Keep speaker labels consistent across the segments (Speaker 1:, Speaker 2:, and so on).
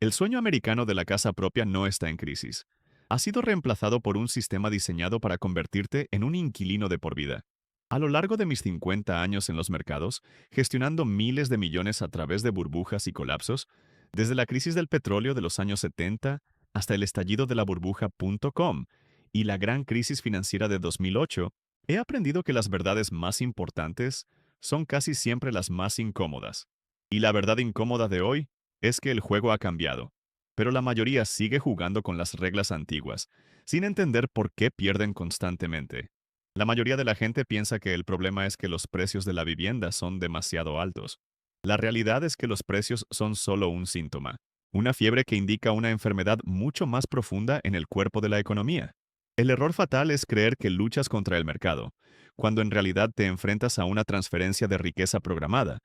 Speaker 1: El sueño americano de la casa propia no está en crisis. Ha sido reemplazado por un sistema diseñado para convertirte en un inquilino de por vida. A lo largo de mis 50 años en los mercados, gestionando miles de millones a través de burbujas y colapsos, desde la crisis del petróleo de los años 70 hasta el estallido de la burbuja.com y la gran crisis financiera de 2008, he aprendido que las verdades más importantes son casi siempre las más incómodas. Y la verdad incómoda de hoy es que el juego ha cambiado, pero la mayoría sigue jugando con las reglas antiguas, sin entender por qué pierden constantemente. La mayoría de la gente piensa que el problema es que los precios de la vivienda son demasiado altos. La realidad es que los precios son solo un síntoma, una fiebre que indica una enfermedad mucho más profunda en el cuerpo de la economía. El error fatal es creer que luchas contra el mercado, cuando en realidad te enfrentas a una transferencia de riqueza programada,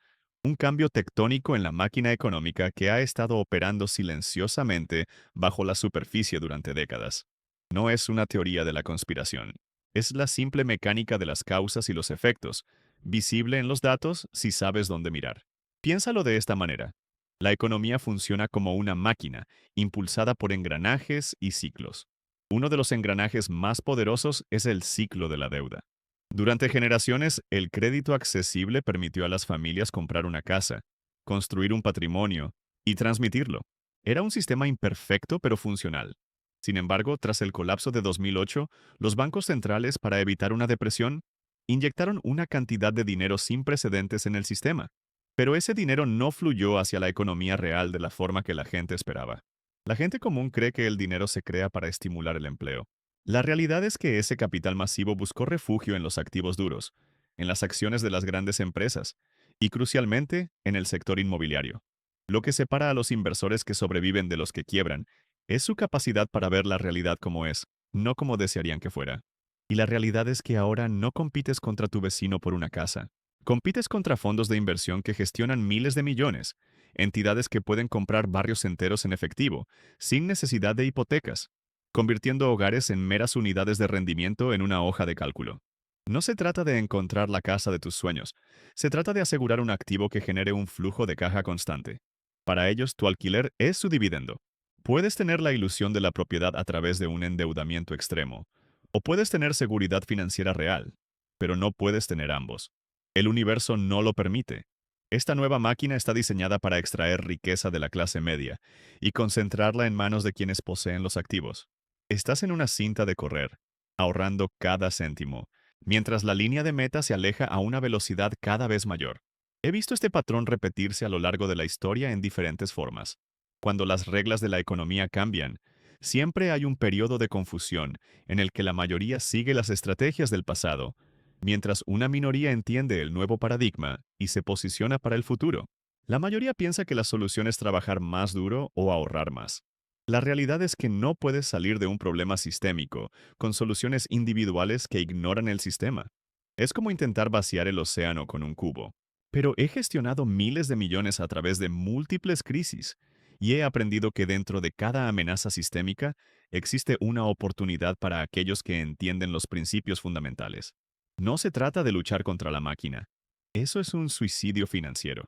Speaker 1: un cambio tectónico en la máquina económica que ha estado operando silenciosamente bajo la superficie durante décadas. No es una teoría de la conspiración. Es la simple mecánica de las causas y los efectos, visible en los datos si sabes dónde mirar. Piénsalo de esta manera. La economía funciona como una máquina, impulsada por engranajes y ciclos. Uno de los engranajes más poderosos es el ciclo de la deuda. Durante generaciones, el crédito accesible permitió a las familias comprar una casa, construir un patrimonio y transmitirlo. Era un sistema imperfecto pero funcional. Sin embargo, tras el colapso de 2008, los bancos centrales, para evitar una depresión, inyectaron una cantidad de dinero sin precedentes en el sistema. Pero ese dinero no fluyó hacia la economía real de la forma que la gente esperaba. La gente común cree que el dinero se crea para estimular el empleo. La realidad es que ese capital masivo buscó refugio en los activos duros, en las acciones de las grandes empresas y, crucialmente, en el sector inmobiliario. Lo que separa a los inversores que sobreviven de los que quiebran es su capacidad para ver la realidad como es, no como desearían que fuera. Y la realidad es que ahora no compites contra tu vecino por una casa. Compites contra fondos de inversión que gestionan miles de millones, entidades que pueden comprar barrios enteros en efectivo, sin necesidad de hipotecas, convirtiendo hogares en meras unidades de rendimiento en una hoja de cálculo. No se trata de encontrar la casa de tus sueños, se trata de asegurar un activo que genere un flujo de caja constante. Para ellos, tu alquiler es su dividendo. Puedes tener la ilusión de la propiedad a través de un endeudamiento extremo, o puedes tener seguridad financiera real, pero no puedes tener ambos. El universo no lo permite. Esta nueva máquina está diseñada para extraer riqueza de la clase media y concentrarla en manos de quienes poseen los activos. Estás en una cinta de correr, ahorrando cada céntimo, mientras la línea de meta se aleja a una velocidad cada vez mayor. He visto este patrón repetirse a lo largo de la historia en diferentes formas. Cuando las reglas de la economía cambian, siempre hay un periodo de confusión en el que la mayoría sigue las estrategias del pasado, mientras una minoría entiende el nuevo paradigma y se posiciona para el futuro. La mayoría piensa que la solución es trabajar más duro o ahorrar más. La realidad es que no puedes salir de un problema sistémico con soluciones individuales que ignoran el sistema. Es como intentar vaciar el océano con un cubo. Pero he gestionado miles de millones a través de múltiples crisis y he aprendido que dentro de cada amenaza sistémica existe una oportunidad para aquellos que entienden los principios fundamentales. No se trata de luchar contra la máquina. Eso es un suicidio financiero.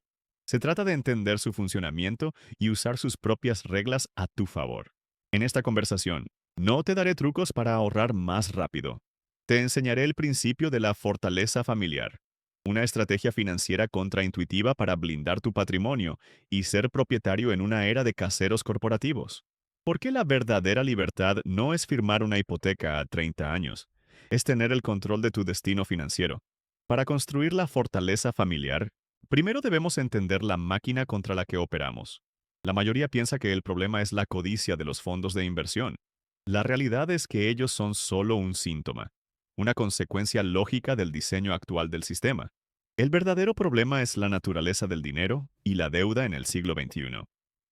Speaker 1: Se trata de entender su funcionamiento y usar sus propias reglas a tu favor. En esta conversación, no te daré trucos para ahorrar más rápido. Te enseñaré el principio de la fortaleza familiar, una estrategia financiera contraintuitiva para blindar tu patrimonio y ser propietario en una era de caseros corporativos. ¿Por qué la verdadera libertad no es firmar una hipoteca a 30 años? Es tener el control de tu destino financiero. Para construir la fortaleza familiar, primero debemos entender la máquina contra la que operamos. La mayoría piensa que el problema es la codicia de los fondos de inversión. La realidad es que ellos son solo un síntoma, una consecuencia lógica del diseño actual del sistema. El verdadero problema es la naturaleza del dinero y la deuda en el siglo XXI.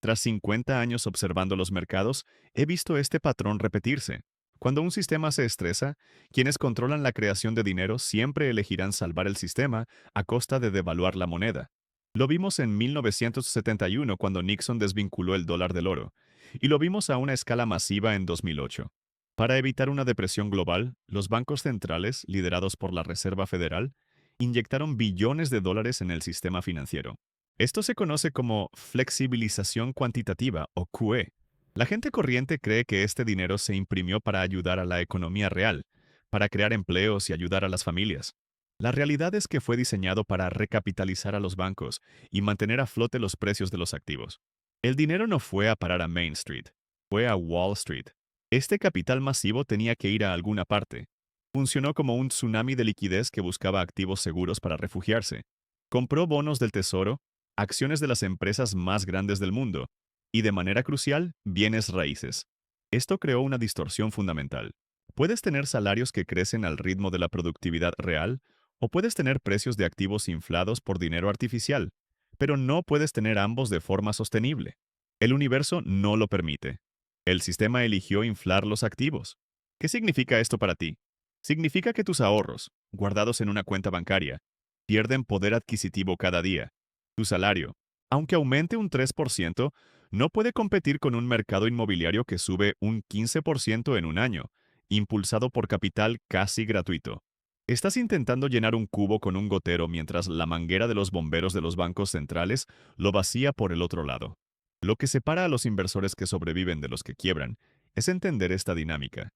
Speaker 1: Tras 50 años observando los mercados, he visto este patrón repetirse. Cuando un sistema se estresa, quienes controlan la creación de dinero siempre elegirán salvar el sistema a costa de devaluar la moneda. Lo vimos en 1971 cuando Nixon desvinculó el dólar del oro, y lo vimos a una escala masiva en 2008. Para evitar una depresión global, los bancos centrales, liderados por la Reserva Federal, inyectaron billones de dólares en el sistema financiero. Esto se conoce como flexibilización cuantitativa o QE. La gente corriente cree que este dinero se imprimió para ayudar a la economía real, para crear empleos y ayudar a las familias. La realidad es que fue diseñado para recapitalizar a los bancos y mantener a flote los precios de los activos. El dinero no fue a parar a Main Street, fue a Wall Street. Este capital masivo tenía que ir a alguna parte. Funcionó como un tsunami de liquidez que buscaba activos seguros para refugiarse. Compró bonos del tesoro, acciones de las empresas más grandes del mundo y, de manera crucial, bienes raíces. Esto creó una distorsión fundamental. Puedes tener salarios que crecen al ritmo de la productividad real o puedes tener precios de activos inflados por dinero artificial, pero no puedes tener ambos de forma sostenible. El universo no lo permite. El sistema eligió inflar los activos. ¿Qué significa esto para ti? Significa que tus ahorros, guardados en una cuenta bancaria, pierden poder adquisitivo cada día. Tu salario, aunque aumente un 3%, no puede competir con un mercado inmobiliario que sube un 15% en un año, impulsado por capital casi gratuito. Estás intentando llenar un cubo con un gotero mientras la manguera de los bomberos de los bancos centrales lo vacía por el otro lado. Lo que separa a los inversores que sobreviven de los que quiebran es entender esta dinámica.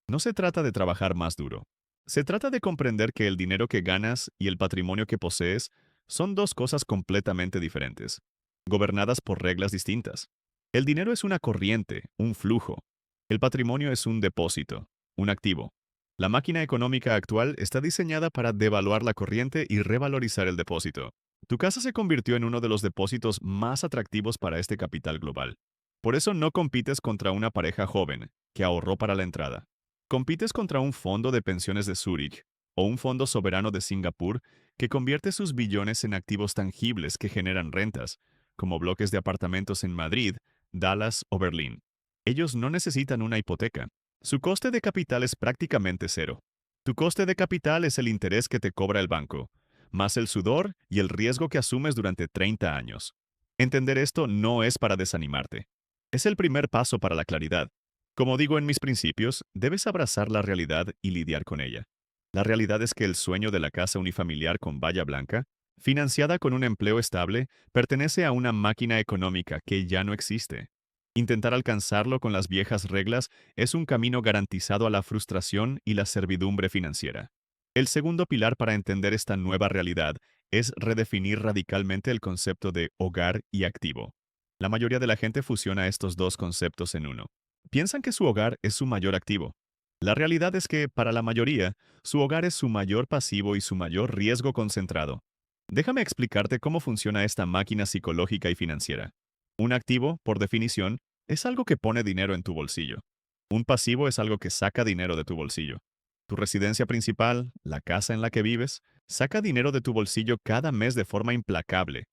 Speaker 1: No se trata de trabajar más duro. Se trata de comprender que el dinero que ganas y el patrimonio que posees son dos cosas completamente diferentes, gobernadas por reglas distintas. El dinero es una corriente, un flujo. El patrimonio es un depósito, un activo. La máquina económica actual está diseñada para devaluar la corriente y revalorizar el depósito. Tu casa se convirtió en uno de los depósitos más atractivos para este capital global. Por eso no compites contra una pareja joven que ahorró para la entrada. Compites contra un fondo de pensiones de Zúrich o un fondo soberano de Singapur que convierte sus billones en activos tangibles que generan rentas, como bloques de apartamentos en Madrid, Dallas o Berlín. Ellos no necesitan una hipoteca. Su coste de capital es prácticamente cero. Tu coste de capital es el interés que te cobra el banco, más el sudor y el riesgo que asumes durante 30 años. Entender esto no es para desanimarte. Es el primer paso para la claridad. Como digo en mis principios, debes abrazar la realidad y lidiar con ella. La realidad es que el sueño de la casa unifamiliar con valla blanca, financiada con un empleo estable, pertenece a una máquina económica que ya no existe. Intentar alcanzarlo con las viejas reglas es un camino garantizado a la frustración y la servidumbre financiera. El segundo pilar para entender esta nueva realidad es redefinir radicalmente el concepto de hogar y activo. La mayoría de la gente fusiona estos dos conceptos en uno. Piensan que su hogar es su mayor activo. La realidad es que, para la mayoría, su hogar es su mayor pasivo y su mayor riesgo concentrado. Déjame explicarte cómo funciona esta máquina psicológica y financiera. Un activo, por definición, es algo que pone dinero en tu bolsillo. Un pasivo es algo que saca dinero de tu bolsillo. Tu residencia principal, la casa en la que vives, saca dinero de tu bolsillo cada mes de forma implacable.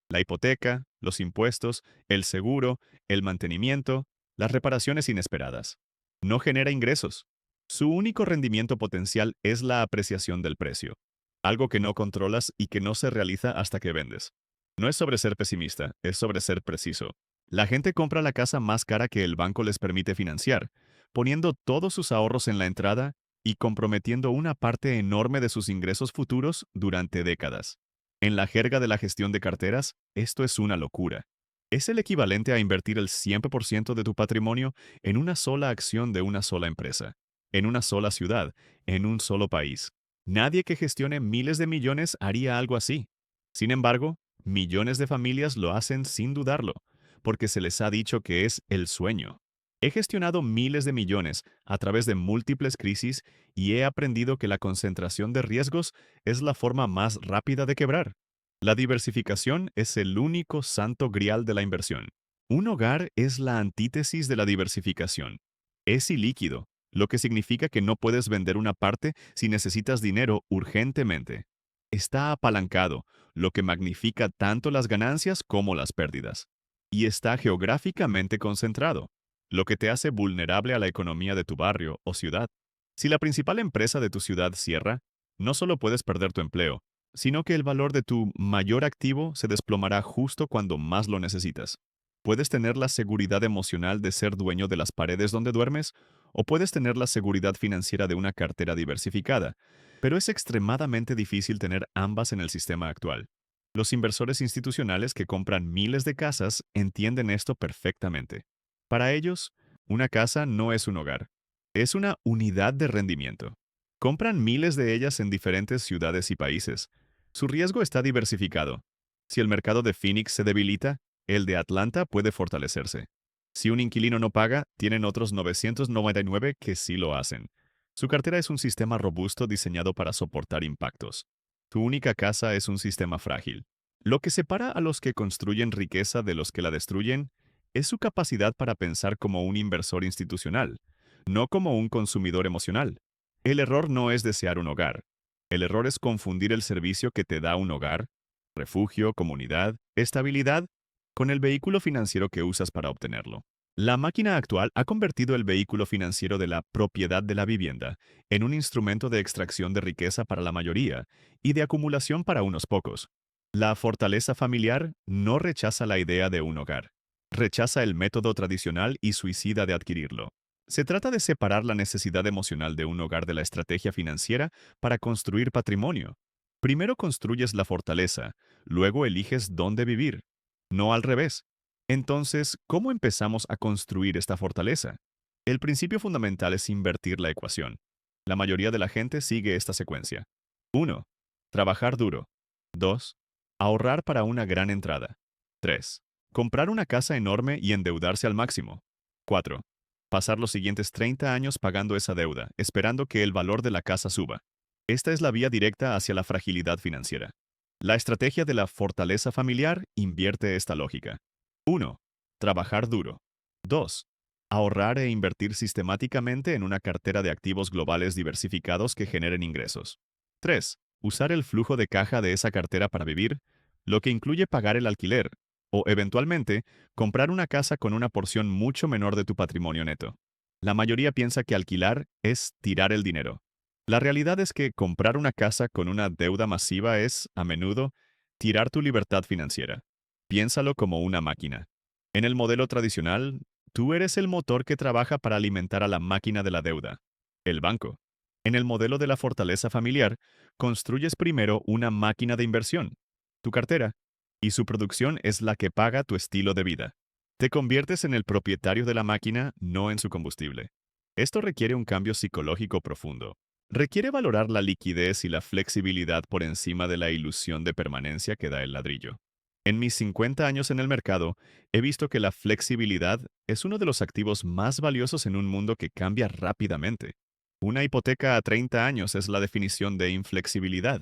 Speaker 1: La hipoteca, los impuestos, el seguro, el mantenimiento, las reparaciones inesperadas. No genera ingresos. Su único rendimiento potencial es la apreciación del precio, algo que no controlas y que no se realiza hasta que vendes. No es sobre ser pesimista, es sobre ser preciso. La gente compra la casa más cara que el banco les permite financiar, poniendo todos sus ahorros en la entrada y comprometiendo una parte enorme de sus ingresos futuros durante décadas. En la jerga de la gestión de carteras, esto es una locura. Es el equivalente a invertir el 100% de tu patrimonio en una sola acción de una sola empresa, en una sola ciudad, en un solo país. Nadie que gestione miles de millones haría algo así. Sin embargo, millones de familias lo hacen sin dudarlo, porque se les ha dicho que es el sueño. He gestionado miles de millones a través de múltiples crisis y he aprendido que la concentración de riesgos es la forma más rápida de quebrar. La diversificación es el único santo grial de la inversión. Un hogar es la antítesis de la diversificación. Es ilíquido, lo que significa que no puedes vender una parte si necesitas dinero urgentemente. Está apalancado, lo que magnifica tanto las ganancias como las pérdidas. Y está geográficamente concentrado, lo que te hace vulnerable a la economía de tu barrio o ciudad. Si la principal empresa de tu ciudad cierra, no solo puedes perder tu empleo, sino que el valor de tu mayor activo se desplomará justo cuando más lo necesitas. Puedes tener la seguridad emocional de ser dueño de las paredes donde duermes, o puedes tener la seguridad financiera de una cartera diversificada, pero es extremadamente difícil tener ambas en el sistema actual. Los inversores institucionales que compran miles de casas entienden esto perfectamente. Para ellos, una casa no es un hogar, es una unidad de rendimiento. Compran miles de ellas en diferentes ciudades y países. Su riesgo está diversificado. Si el mercado de Phoenix se debilita, el de Atlanta puede fortalecerse. Si un inquilino no paga, tienen otros 999 que sí lo hacen. Su cartera es un sistema robusto diseñado para soportar impactos. Tu única casa es un sistema frágil. Lo que separa a los que construyen riqueza de los que la destruyen es su capacidad para pensar como un inversor institucional, no como un consumidor emocional. El error no es desear un hogar. El error es confundir el servicio que te da un hogar, refugio, comunidad, estabilidad, con el vehículo financiero que usas para obtenerlo. La máquina actual ha convertido el vehículo financiero de la propiedad de la vivienda en un instrumento de extracción de riqueza para la mayoría y de acumulación para unos pocos. La fortaleza familiar no rechaza la idea de un hogar. Rechaza el método tradicional y suicida de adquirirlo. Se trata de separar la necesidad emocional de un hogar de la estrategia financiera para construir patrimonio. Primero construyes la fortaleza, luego eliges dónde vivir. No al revés. Entonces, ¿cómo empezamos a construir esta fortaleza? El principio fundamental es invertir la ecuación. La mayoría de la gente sigue esta secuencia. 1. Trabajar duro. 2. Ahorrar para una gran entrada. 3. Comprar una casa enorme y endeudarse al máximo. 4. Pasar los siguientes 30 años pagando esa deuda, esperando que el valor de la casa suba. Esta es la vía directa hacia la fragilidad financiera. La estrategia de la fortaleza familiar invierte esta lógica. 1. Trabajar duro. 2. Ahorrar e invertir sistemáticamente en una cartera de activos globales diversificados que generen ingresos. 3. Usar el flujo de caja de esa cartera para vivir, lo que incluye pagar el alquiler, o eventualmente, comprar una casa con una porción mucho menor de tu patrimonio neto. La mayoría piensa que alquilar es tirar el dinero. La realidad es que comprar una casa con una deuda masiva es, a menudo, tirar tu libertad financiera. Piénsalo como una máquina. En el modelo tradicional, tú eres el motor que trabaja para alimentar a la máquina de la deuda, el banco. En el modelo de la fortaleza familiar, construyes primero una máquina de inversión, tu cartera, y su producción es la que paga tu estilo de vida. Te conviertes en el propietario de la máquina, no en su combustible. Esto requiere un cambio psicológico profundo. Requiere valorar la liquidez y la flexibilidad por encima de la ilusión de permanencia que da el ladrillo. En mis 50 años en el mercado, he visto que la flexibilidad es uno de los activos más valiosos en un mundo que cambia rápidamente. Una hipoteca a 30 años es la definición de inflexibilidad.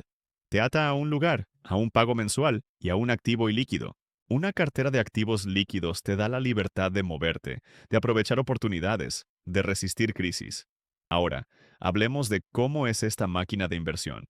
Speaker 1: Te ata a un lugar, a un pago mensual y a un activo ilíquido. Una cartera de activos líquidos te da la libertad de moverte, de aprovechar oportunidades, de resistir crisis. Ahora, hablemos de cómo es esta máquina de inversión.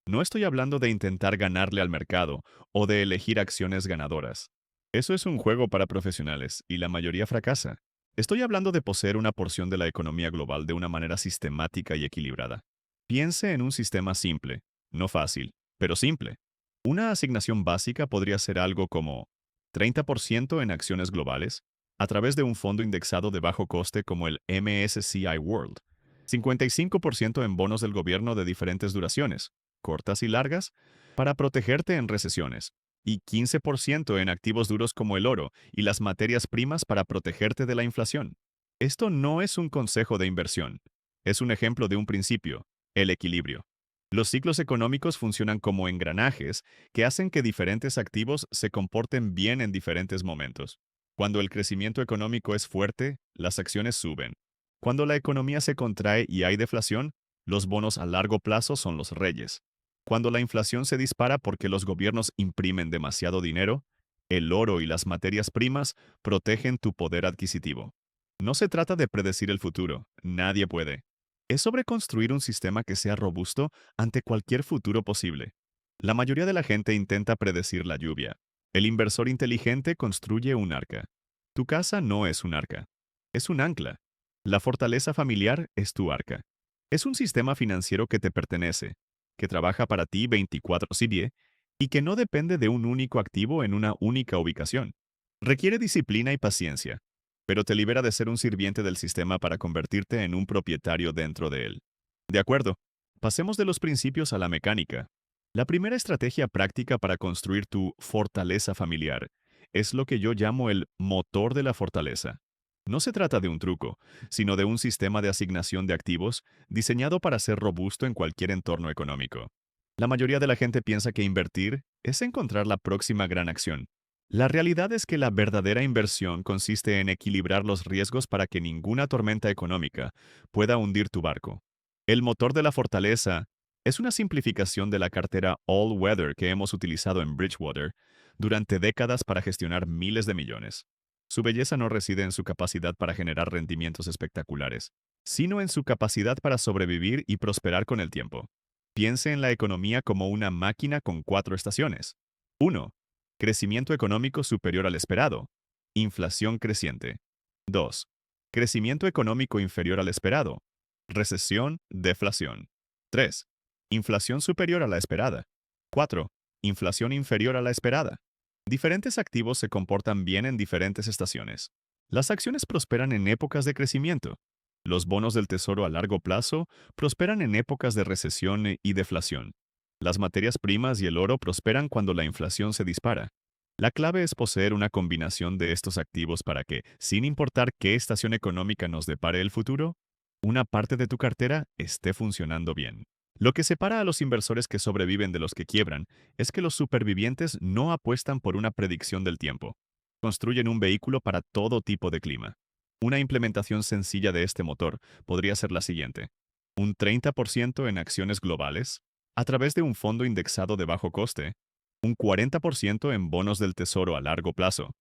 Speaker 1: No estoy hablando de intentar ganarle al mercado o de elegir acciones ganadoras. Eso es un juego para profesionales y la mayoría fracasa. Estoy hablando de poseer una porción de la economía global de una manera sistemática y equilibrada. Piense en un sistema simple, no fácil, pero simple. Una asignación básica podría ser algo como 30% en acciones globales, a través de un fondo indexado de bajo coste como el MSCI World, 55% en bonos del gobierno de diferentes duraciones, cortas y largas, para protegerte en recesiones, y 15% en activos duros como el oro y las materias primas para protegerte de la inflación. Esto no es un consejo de inversión, es un ejemplo de un principio, el equilibrio. Los ciclos económicos funcionan como engranajes que hacen que diferentes activos se comporten bien en diferentes momentos. Cuando el crecimiento económico es fuerte, las acciones suben. Cuando la economía se contrae y hay deflación, los bonos a largo plazo son los reyes. Cuando la inflación se dispara porque los gobiernos imprimen demasiado dinero, el oro y las materias primas protegen tu poder adquisitivo. No se trata de predecir el futuro, nadie puede. Es sobre construir un sistema que sea robusto ante cualquier futuro posible. La mayoría de la gente intenta predecir la lluvia. El inversor inteligente construye un arca. Tu casa no es un arca, es un ancla. La fortaleza familiar es tu arca. Es un sistema financiero que te pertenece, que trabaja para ti 24/7 y que no depende de un único activo en una única ubicación. Requiere disciplina y paciencia, pero te libera de ser un sirviente del sistema para convertirte en un propietario dentro de él. De acuerdo, pasemos de los principios a la mecánica. La primera estrategia práctica para construir tu fortaleza familiar es lo que yo llamo el motor de la fortaleza. No se trata de un truco, sino de un sistema de asignación de activos diseñado para ser robusto en cualquier entorno económico. La mayoría de la gente piensa que invertir es encontrar la próxima gran acción. La realidad es que la verdadera inversión consiste en equilibrar los riesgos para que ninguna tormenta económica pueda hundir tu barco. El motor de la fortaleza es una simplificación de la cartera All Weather que hemos utilizado en Bridgewater durante décadas para gestionar miles de millones. Su belleza no reside en su capacidad para generar rendimientos espectaculares, sino en su capacidad para sobrevivir y prosperar con el tiempo. Piense en la economía como una máquina con cuatro estaciones. 1. Crecimiento económico superior al esperado. Inflación creciente. 2. Crecimiento económico inferior al esperado. Recesión, deflación. 3. Inflación superior a la esperada. 4. Inflación inferior a la esperada. Diferentes activos se comportan bien en diferentes estaciones. Las acciones prosperan en épocas de crecimiento. Los bonos del tesoro a largo plazo prosperan en épocas de recesión y deflación. Las materias primas y el oro prosperan cuando la inflación se dispara. La clave es poseer una combinación de estos activos para que, sin importar qué estación económica nos depare el futuro, una parte de tu cartera esté funcionando bien. Lo que separa a los inversores que sobreviven de los que quiebran es que los supervivientes no apuestan por una predicción del tiempo. Construyen un vehículo para todo tipo de clima. Una implementación sencilla de este motor podría ser la siguiente. Un 30% en acciones globales, a través de un fondo indexado de bajo coste, un 40% en bonos del tesoro a largo plazo,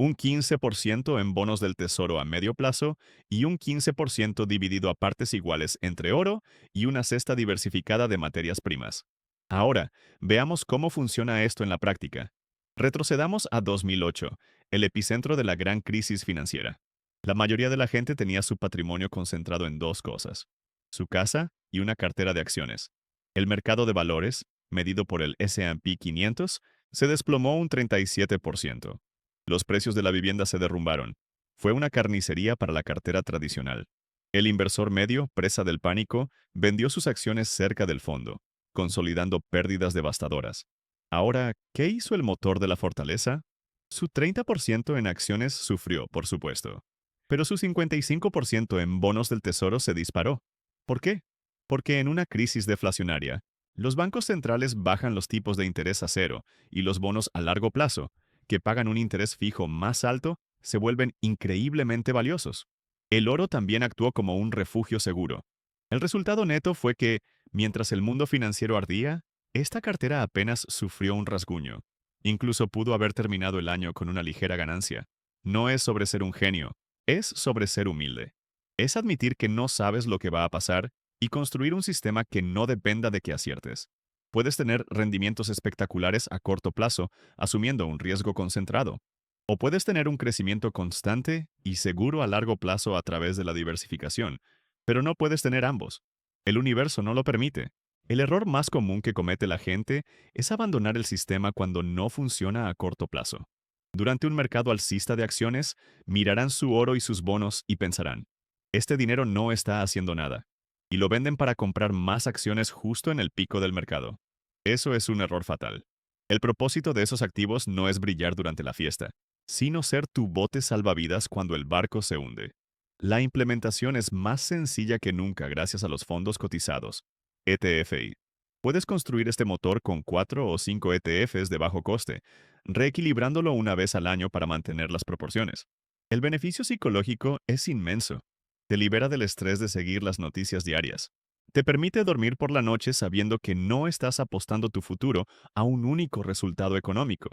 Speaker 1: un 15% en bonos del tesoro a medio plazo y un 15% dividido a partes iguales entre oro y una cesta diversificada de materias primas. Ahora, veamos cómo funciona esto en la práctica. Retrocedamos a 2008, el epicentro de la gran crisis financiera. La mayoría de la gente tenía su patrimonio concentrado en dos cosas: su casa y una cartera de acciones. El mercado de valores, medido por el S&P 500, se desplomó un 37%. Los precios de la vivienda se derrumbaron. Fue una carnicería para la cartera tradicional. El inversor medio, presa del pánico, vendió sus acciones cerca del fondo, consolidando pérdidas devastadoras. Ahora, ¿qué hizo el motor de la fortaleza? Su 30% en acciones sufrió, por supuesto, pero su 55% en bonos del tesoro se disparó. ¿Por qué? Porque en una crisis deflacionaria, los bancos centrales bajan los tipos de interés a cero y los bonos a largo plazo, que pagan un interés fijo más alto, se vuelven increíblemente valiosos. El oro también actuó como un refugio seguro. El resultado neto fue que, mientras el mundo financiero ardía, esta cartera apenas sufrió un rasguño. Incluso pudo haber terminado el año con una ligera ganancia. No es sobre ser un genio, es sobre ser humilde. Es admitir que no sabes lo que va a pasar y construir un sistema que no dependa de que aciertes. Puedes tener rendimientos espectaculares a corto plazo, asumiendo un riesgo concentrado. O puedes tener un crecimiento constante y seguro a largo plazo a través de la diversificación, pero no puedes tener ambos. El universo no lo permite. El error más común que comete la gente es abandonar el sistema cuando no funciona a corto plazo. Durante un mercado alcista de acciones, mirarán su oro y sus bonos y pensarán: este dinero no está haciendo nada, y lo venden para comprar más acciones justo en el pico del mercado. Eso es un error fatal. El propósito de esos activos no es brillar durante la fiesta, sino ser tu bote salvavidas cuando el barco se hunde. La implementación es más sencilla que nunca gracias a los fondos cotizados, ETFI. Puedes construir este motor con 4 o 5 ETFs de bajo coste, reequilibrándolo una vez al año para mantener las proporciones. El beneficio psicológico es inmenso. Te libera del estrés de seguir las noticias diarias. Te permite dormir por la noche sabiendo que no estás apostando tu futuro a un único resultado económico.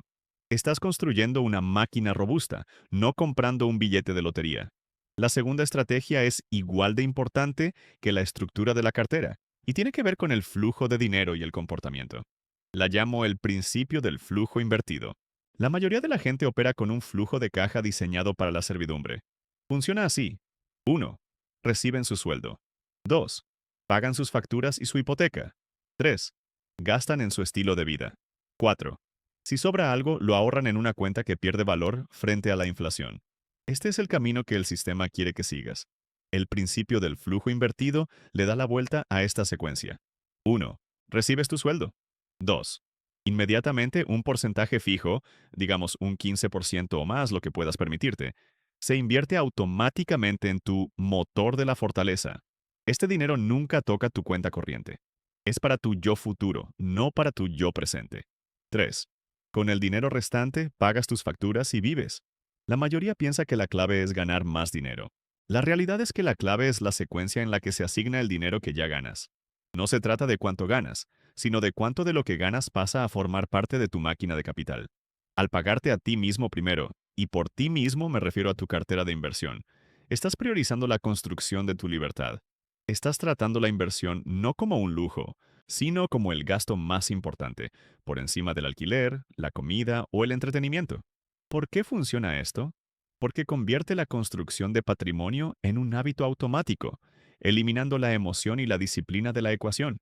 Speaker 1: Estás construyendo una máquina robusta, no comprando un billete de lotería. La segunda estrategia es igual de importante que la estructura de la cartera y tiene que ver con el flujo de dinero y el comportamiento. La llamo el principio del flujo invertido. La mayoría de la gente opera con un flujo de caja diseñado para la servidumbre. Funciona así. 1. Reciben su sueldo. 2. Pagan sus facturas y su hipoteca. 3. Gastan en su estilo de vida. 4. Si sobra algo, lo ahorran en una cuenta que pierde valor frente a la inflación. Este es el camino que el sistema quiere que sigas. El principio del flujo invertido le da la vuelta a esta secuencia. 1. Recibes tu sueldo. 2. Inmediatamente un porcentaje fijo, digamos un 15% o más lo que puedas permitirte, se invierte automáticamente en tu motor de la fortaleza. Este dinero nunca toca tu cuenta corriente. Es para tu yo futuro, no para tu yo presente. 3. Con el dinero restante pagas tus facturas y vives. La mayoría piensa que la clave es ganar más dinero. La realidad es que la clave es la secuencia en la que se asigna el dinero que ya ganas. No se trata de cuánto ganas, sino de cuánto de lo que ganas pasa a formar parte de tu máquina de capital. Al pagarte a ti mismo primero, y por ti mismo me refiero a tu cartera de inversión, estás priorizando la construcción de tu libertad. Estás tratando la inversión no como un lujo, sino como el gasto más importante, por encima del alquiler, la comida o el entretenimiento. ¿Por qué funciona esto? Porque convierte la construcción de patrimonio en un hábito automático, eliminando la emoción y la disciplina de la ecuación.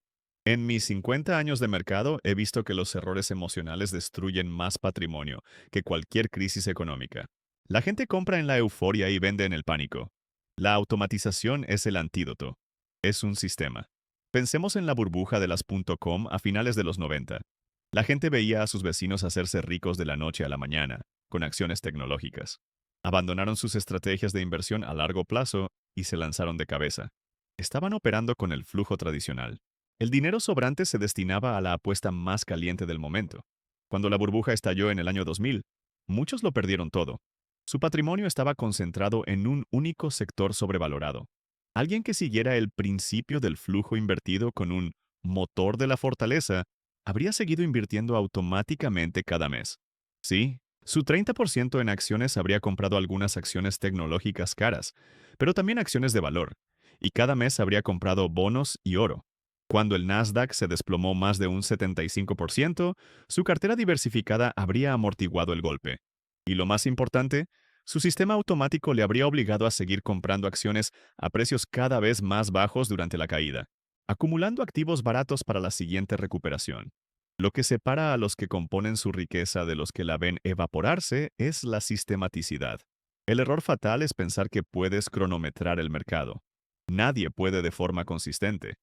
Speaker 1: En mis 50 años de mercado he visto que los errores emocionales destruyen más patrimonio que cualquier crisis económica. La gente compra en la euforia y vende en el pánico. La automatización es el antídoto. Es un sistema. Pensemos en la burbuja de las .com a finales de los 90. La gente veía a sus vecinos hacerse ricos de la noche a la mañana, con acciones tecnológicas. Abandonaron sus estrategias de inversión a largo plazo y se lanzaron de cabeza. Estaban operando con el flujo tradicional. El dinero sobrante se destinaba a la apuesta más caliente del momento. Cuando la burbuja estalló en el año 2000, muchos lo perdieron todo. Su patrimonio estaba concentrado en un único sector sobrevalorado. Alguien que siguiera el principio del flujo invertido con un motor de la fortaleza habría seguido invirtiendo automáticamente cada mes. Sí, su 30% en acciones habría comprado algunas acciones tecnológicas caras, pero también acciones de valor, y cada mes habría comprado bonos y oro. Cuando el Nasdaq se desplomó más de un 75%, su cartera diversificada habría amortiguado el golpe. Y lo más importante, su sistema automático le habría obligado a seguir comprando acciones a precios cada vez más bajos durante la caída, acumulando activos baratos para la siguiente recuperación. Lo que separa a los que componen su riqueza de los que la ven evaporarse es la sistematicidad. El error fatal es pensar que puedes cronometrar el mercado. Nadie puede de forma consistente.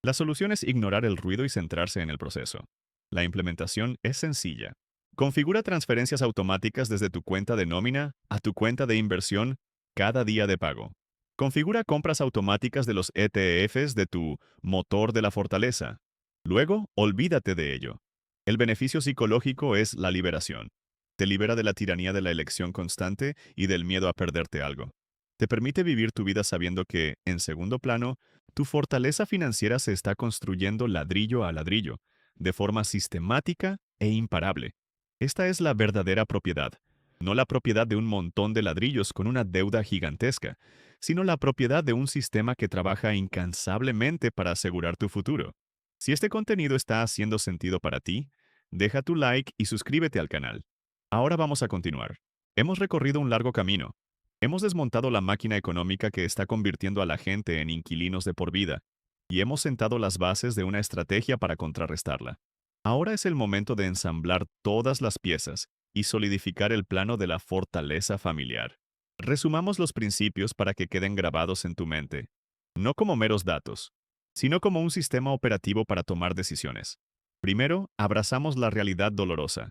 Speaker 1: La solución es ignorar el ruido y centrarse en el proceso. La implementación es sencilla. Configura transferencias automáticas desde tu cuenta de nómina a tu cuenta de inversión cada día de pago. Configura compras automáticas de los ETFs de tu motor de la fortaleza. Luego, olvídate de ello. El beneficio psicológico es la liberación. Te libera de la tiranía de la elección constante y del miedo a perderte algo. Te permite vivir tu vida sabiendo que, en segundo plano, tu fortaleza financiera se está construyendo ladrillo a ladrillo, de forma sistemática e imparable. Esta es la verdadera propiedad, no la propiedad de un montón de ladrillos con una deuda gigantesca, sino la propiedad de un sistema que trabaja incansablemente para asegurar tu futuro. Si este contenido está haciendo sentido para ti, deja tu like y suscríbete al canal. Ahora vamos a continuar. Hemos recorrido un largo camino. Hemos desmontado la máquina económica que está convirtiendo a la gente en inquilinos de por vida, y hemos sentado las bases de una estrategia para contrarrestarla. Ahora es el momento de ensamblar todas las piezas y solidificar el plano de la fortaleza familiar. Resumamos los principios para que queden grabados en tu mente, no como meros datos, sino como un sistema operativo para tomar decisiones. Primero, abrazamos la realidad dolorosa.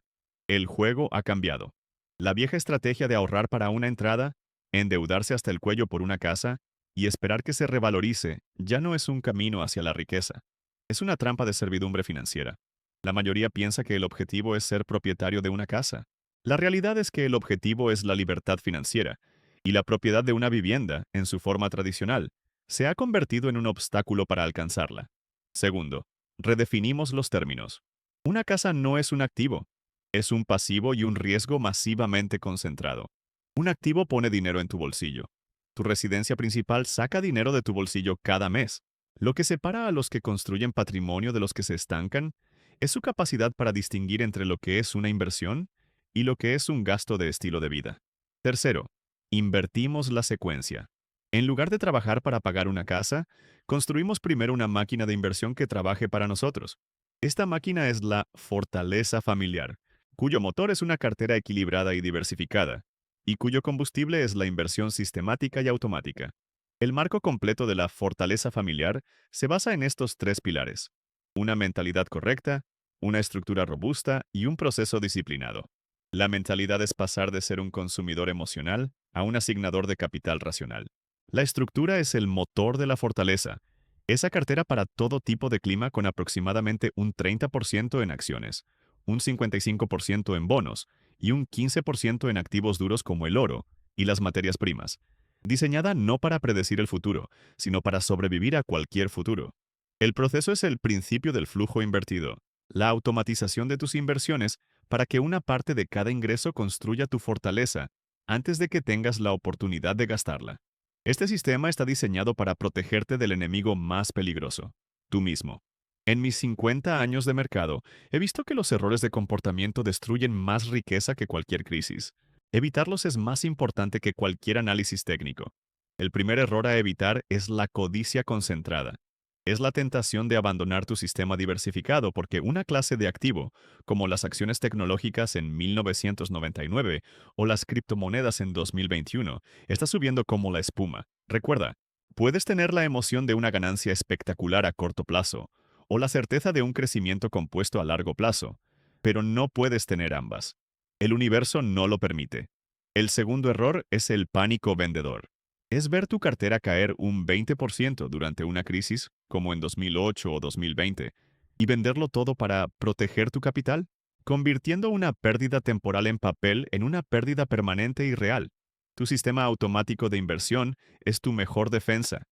Speaker 1: El juego ha cambiado. La vieja estrategia de ahorrar para una entrada, endeudarse hasta el cuello por una casa y esperar que se revalorice ya no es un camino hacia la riqueza. Es una trampa de servidumbre financiera. La mayoría piensa que el objetivo es ser propietario de una casa. La realidad es que el objetivo es la libertad financiera, y la propiedad de una vivienda, en su forma tradicional, se ha convertido en un obstáculo para alcanzarla. Segundo, redefinimos los términos. Una casa no es un activo, es un pasivo y un riesgo masivamente concentrado. Un activo pone dinero en tu bolsillo. Tu residencia principal saca dinero de tu bolsillo cada mes. Lo que separa a los que construyen patrimonio de los que se estancan es su capacidad para distinguir entre lo que es una inversión y lo que es un gasto de estilo de vida. Tercero, invertimos la secuencia. En lugar de trabajar para pagar una casa, construimos primero una máquina de inversión que trabaje para nosotros. Esta máquina es la fortaleza familiar, cuyo motor es una cartera equilibrada y diversificada, y cuyo combustible es la inversión sistemática y automática. El marco completo de la fortaleza familiar se basa en estos tres pilares: una mentalidad correcta, una estructura robusta y un proceso disciplinado. La mentalidad es pasar de ser un consumidor emocional a un asignador de capital racional. La estructura es el motor de la fortaleza. Esa cartera para todo tipo de clima con aproximadamente un 30% en acciones, un 55% en bonos y un 15% en activos duros como el oro y las materias primas. Diseñada no para predecir el futuro, sino para sobrevivir a cualquier futuro. El proceso es el principio del flujo invertido, la automatización de tus inversiones para que una parte de cada ingreso construya tu fortaleza antes de que tengas la oportunidad de gastarla. Este sistema está diseñado para protegerte del enemigo más peligroso, tú mismo. En mis 50 años de mercado, he visto que los errores de comportamiento destruyen más riqueza que cualquier crisis. Evitarlos es más importante que cualquier análisis técnico. El primer error a evitar es la codicia concentrada. Es la tentación de abandonar tu sistema diversificado porque una clase de activo, como las acciones tecnológicas en 1999 o las criptomonedas en 2021, está subiendo como la espuma. Recuerda, puedes tener la emoción de una ganancia espectacular a corto plazo o la certeza de un crecimiento compuesto a largo plazo, pero no puedes tener ambas. El universo no lo permite. El segundo error es el pánico vendedor. Es ver tu cartera caer un 20% durante una crisis, como en 2008 o 2020, y venderlo todo para proteger tu capital, convirtiendo una pérdida temporal en papel en una pérdida permanente y real. Tu sistema automático de inversión es tu mejor defensa,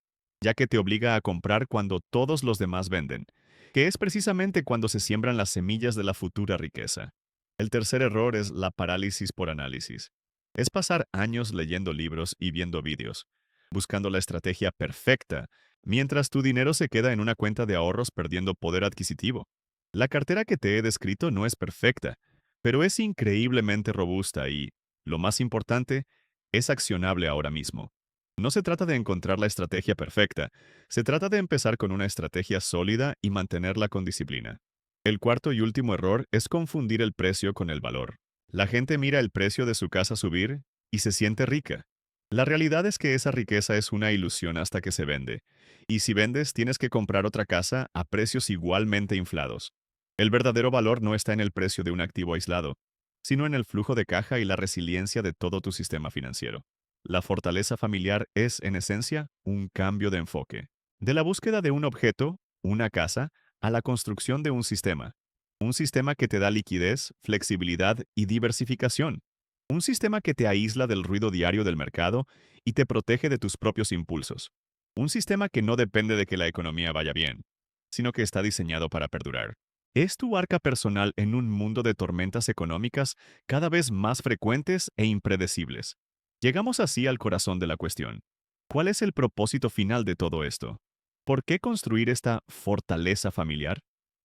Speaker 1: ya que te obliga a comprar cuando todos los demás venden, que es precisamente cuando se siembran las semillas de la futura riqueza. El tercer error es la parálisis por análisis. Es pasar años leyendo libros y viendo vídeos, buscando la estrategia perfecta, mientras tu dinero se queda en una cuenta de ahorros perdiendo poder adquisitivo. La cartera que te he descrito no es perfecta, pero es increíblemente robusta y, lo más importante, es accionable ahora mismo. No se trata de encontrar la estrategia perfecta, se trata de empezar con una estrategia sólida y mantenerla con disciplina. El cuarto y último error es confundir el precio con el valor. La gente mira el precio de su casa subir y se siente rica. La realidad es que esa riqueza es una ilusión hasta que se vende. Y si vendes, tienes que comprar otra casa a precios igualmente inflados. El verdadero valor no está en el precio de un activo aislado, sino en el flujo de caja y la resiliencia de todo tu sistema financiero. La fortaleza familiar es, en esencia, un cambio de enfoque. De la búsqueda de un objeto, una casa, a la construcción de un sistema. Un sistema que te da liquidez, flexibilidad y diversificación. Un sistema que te aísla del ruido diario del mercado y te protege de tus propios impulsos. Un sistema que no depende de que la economía vaya bien, sino que está diseñado para perdurar. Es tu arca personal en un mundo de tormentas económicas cada vez más frecuentes e impredecibles. Llegamos así al corazón de la cuestión. ¿Cuál es el propósito final de todo esto? ¿Por qué construir esta fortaleza familiar?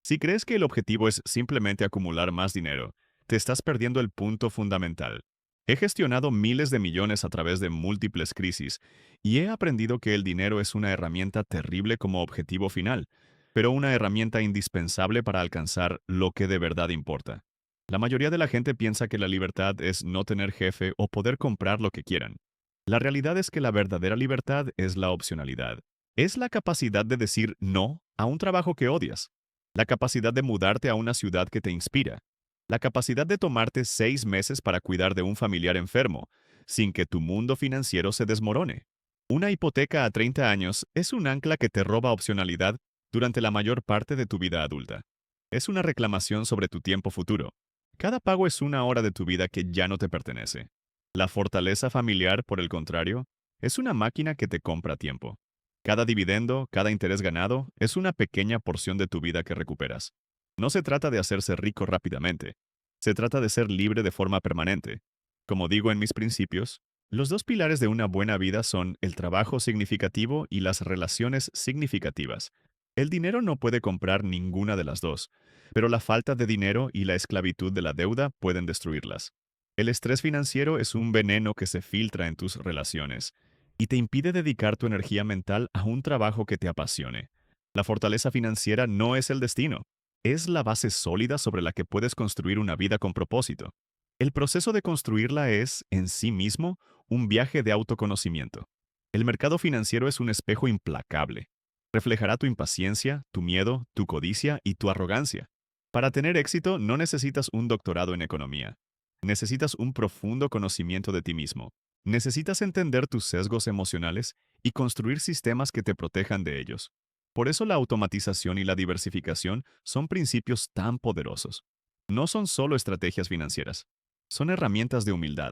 Speaker 1: Si crees que el objetivo es simplemente acumular más dinero, te estás perdiendo el punto fundamental. He gestionado miles de millones a través de múltiples crisis y he aprendido que el dinero es una herramienta terrible como objetivo final, pero una herramienta indispensable para alcanzar lo que de verdad importa. La mayoría de la gente piensa que la libertad es no tener jefe o poder comprar lo que quieran. La realidad es que la verdadera libertad es la opcionalidad. Es la capacidad de decir no a un trabajo que odias, la capacidad de mudarte a una ciudad que te inspira, la capacidad de tomarte 6 meses para cuidar de un familiar enfermo, sin que tu mundo financiero se desmorone. Una hipoteca a 30 años es un ancla que te roba opcionalidad durante la mayor parte de tu vida adulta. Es una reclamación sobre tu tiempo futuro. Cada pago es una hora de tu vida que ya no te pertenece. La fortaleza familiar, por el contrario, es una máquina que te compra tiempo. Cada dividendo, cada interés ganado, es una pequeña porción de tu vida que recuperas. No se trata de hacerse rico rápidamente. Se trata de ser libre de forma permanente. Como digo en mis principios, los dos pilares de una buena vida son el trabajo significativo y las relaciones significativas. El dinero no puede comprar ninguna de las dos, pero la falta de dinero y la esclavitud de la deuda pueden destruirlas. El estrés financiero es un veneno que se filtra en tus relaciones y te impide dedicar tu energía mental a un trabajo que te apasione. La fortaleza financiera no es el destino, es la base sólida sobre la que puedes construir una vida con propósito. El proceso de construirla es, en sí mismo, un viaje de autoconocimiento. El mercado financiero es un espejo implacable. Reflejará tu impaciencia, tu miedo, tu codicia y tu arrogancia. Para tener éxito no necesitas un doctorado en economía. Necesitas un profundo conocimiento de ti mismo. Necesitas entender tus sesgos emocionales y construir sistemas que te protejan de ellos. Por eso la automatización y la diversificación son principios tan poderosos. No son solo estrategias financieras, son herramientas de humildad.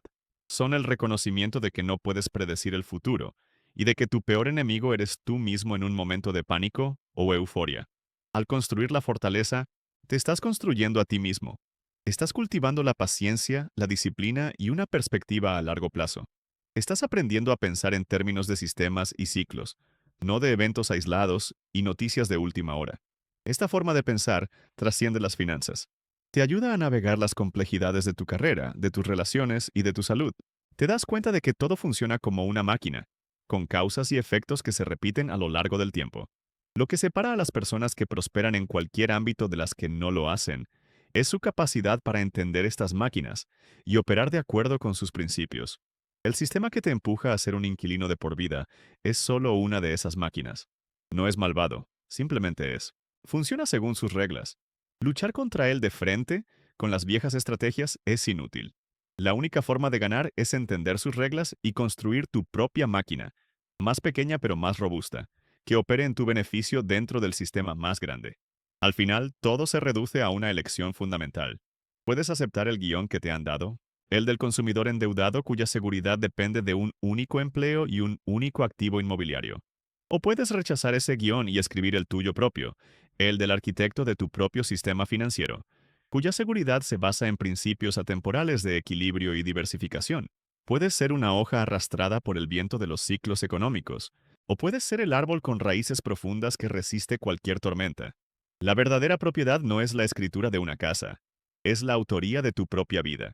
Speaker 1: Son el reconocimiento de que no puedes predecir el futuro y de que tu peor enemigo eres tú mismo en un momento de pánico o euforia. Al construir la fortaleza, te estás construyendo a ti mismo. Estás cultivando la paciencia, la disciplina y una perspectiva a largo plazo. Estás aprendiendo a pensar en términos de sistemas y ciclos, no de eventos aislados y noticias de última hora. Esta forma de pensar trasciende las finanzas. Te ayuda a navegar las complejidades de tu carrera, de tus relaciones y de tu salud. Te das cuenta de que todo funciona como una máquina, con causas y efectos que se repiten a lo largo del tiempo. Lo que separa a las personas que prosperan en cualquier ámbito de las que no lo hacen es su capacidad para entender estas máquinas y operar de acuerdo con sus principios. El sistema que te empuja a ser un inquilino de por vida es solo una de esas máquinas. No es malvado, simplemente es. Funciona según sus reglas. Luchar contra él de frente, con las viejas estrategias, es inútil. La única forma de ganar es entender sus reglas y construir tu propia máquina, más pequeña pero más robusta, que opere en tu beneficio dentro del sistema más grande. Al final, todo se reduce a una elección fundamental. ¿Puedes aceptar el guión que te han dado? El del consumidor endeudado cuya seguridad depende de un único empleo y un único activo inmobiliario. O puedes rechazar ese guión y escribir el tuyo propio, el del arquitecto de tu propio sistema financiero, cuya seguridad se basa en principios atemporales de equilibrio y diversificación. Puedes ser una hoja arrastrada por el viento de los ciclos económicos, o puedes ser el árbol con raíces profundas que resiste cualquier tormenta. La verdadera propiedad no es la escritura de una casa, es la autoría de tu propia vida.